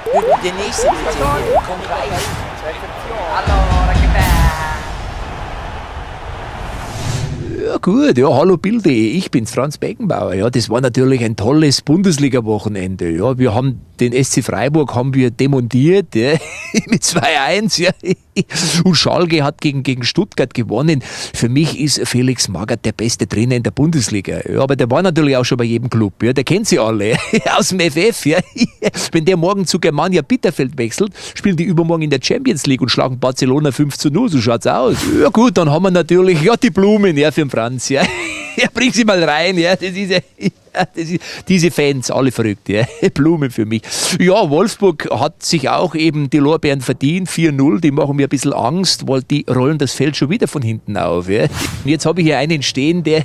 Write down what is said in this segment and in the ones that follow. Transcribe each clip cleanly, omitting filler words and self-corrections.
Der nächste kommt gleich. Allora, che Ja gut, ja, hallo Bild.de, ich bin's, Franz Beckenbauer. Ja, das war natürlich ein tolles Bundesliga-Wochenende. Ja, wir haben den SC Freiburg haben wir demontiert, ja, mit 2-1. Ja. Und Schalke hat gegen Stuttgart gewonnen. Für mich ist Felix Magath der beste Trainer in der Bundesliga. Ja, aber der war natürlich auch schon bei jedem Club. Ja, der kennt sie alle aus dem FF. Ja. Wenn der morgen zu Germania Bitterfeld wechselt, spielen die übermorgen in der Champions League und schlagen Barcelona 5-0. So schaut's aus. Ja gut, dann haben wir natürlich die Blumen für den Franz. Ja. Ja, bring sie mal rein. Ja. Diese Fans, alle verrückt. Ja. Blumen für mich. Ja, Wolfsburg hat sich auch eben die Lorbeeren verdient. 4-0, die machen mir ein bisschen Angst, weil die rollen das Feld schon wieder von hinten auf. Ja. Und jetzt habe ich hier einen stehen, der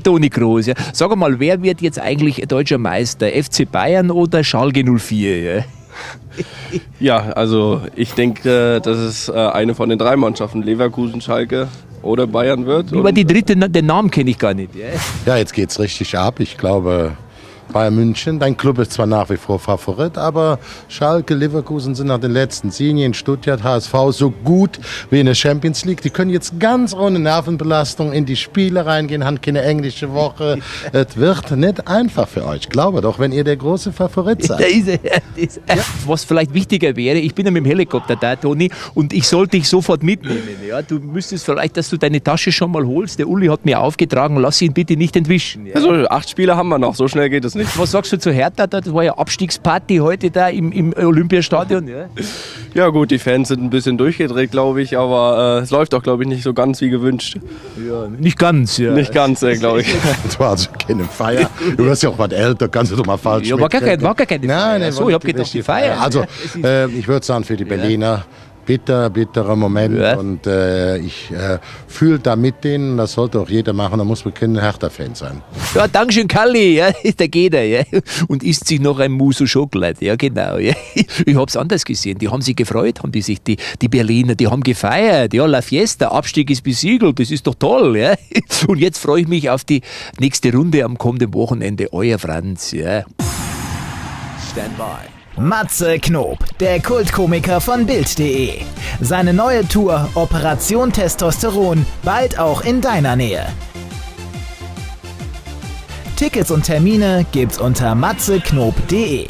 Toni Kroos. Ja. Sag mal, wer wird jetzt eigentlich deutscher Meister? FC Bayern oder Schalke 04? Ja. Ja, also ich denke, dass es eine von den 3 Mannschaften, Leverkusen, Schalke oder Bayern wird. Aber die dritte, den Namen kenne ich gar nicht. Ja. Ja, jetzt geht's richtig ab. Ich glaube, Bayern München, dein Club ist zwar nach wie vor Favorit, aber Schalke, Leverkusen sind nach den letzten 10 Jahren, Stuttgart, HSV so gut wie in der Champions League. Die können jetzt ganz ohne Nervenbelastung in die Spiele reingehen, haben keine englische Woche. Es wird nicht einfach für euch. Glaube doch, wenn ihr der große Favorit seid. Was vielleicht wichtiger wäre, ich bin ja mit dem Helikopter da, Toni, und ich sollte dich sofort mitnehmen. Ja? Du müsstest vielleicht, dass du deine Tasche schon mal holst. Der Uli hat mir aufgetragen, lass ihn bitte nicht entwischen. Ja? Also 8 Spiele haben wir noch, so schnell geht es nicht. Was sagst du zu Hertha? Das war ja Abstiegsparty heute da im Olympiastadion. Ja? Ja gut, die Fans sind ein bisschen durchgedreht, glaube ich, aber es läuft auch, glaube ich, nicht so ganz wie gewünscht. Ja, nicht ganz, ja. Nicht ganz, glaube ich. Das war also keine Feier. Du wirst ja auch was älter, kannst du doch mal falsch Ja, war gar keine Feier. Nein, so, ich habe gedacht, die Feier. Also, ich würde sagen, für die Berliner, bitterer Moment. Ja. Und ich fühle da mit denen, das sollte auch jeder machen, da muss man kein Hertha-Fan sein. Ja, Dankeschön, Kalli, ja, da geht er, ja. Und isst sich noch ein Muso Schokolade, ja, genau, ja. Ich hab's anders gesehen, die haben sich gefreut, haben die sich, die Berliner, die haben gefeiert, ja, La Fiesta, Abstieg ist besiegelt, das ist doch toll, ja. Und jetzt freue ich mich auf die nächste Runde am kommenden Wochenende, euer Franz, ja. Stand by. Matze Knob, der Kultkomiker von Bild.de. Seine neue Tour Operation Testosteron, bald auch in deiner Nähe. Tickets und Termine gibt's unter matzeknob.de.